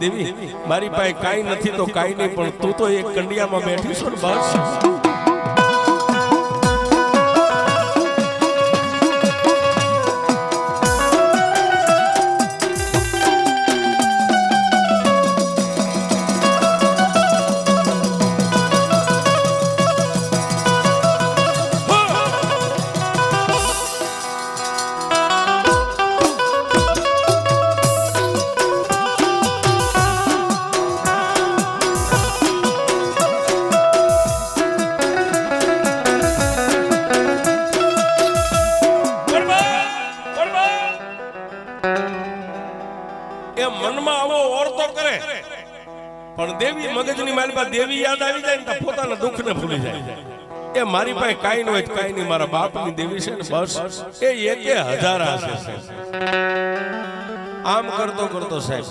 દેવી મારી પાસે કાઈ નથી તો કાઈ નહીં, પણ તું તો એક કંડિયામાં બેઠી છો ને બસ. મનમાં આવો ઓરતો કરે પણ દેવી મગજની મારી પાસે દેવી યાદ આવી જાય ને તો પોતાના દુઃખને ભૂલી જાય. એ મારી પાસે કાઈ ન હોય કાઈ નહીં, મારા બાપની દેવી છે ને બસ એ 1000 હશે. આમ કરતો કરતો સાહેબ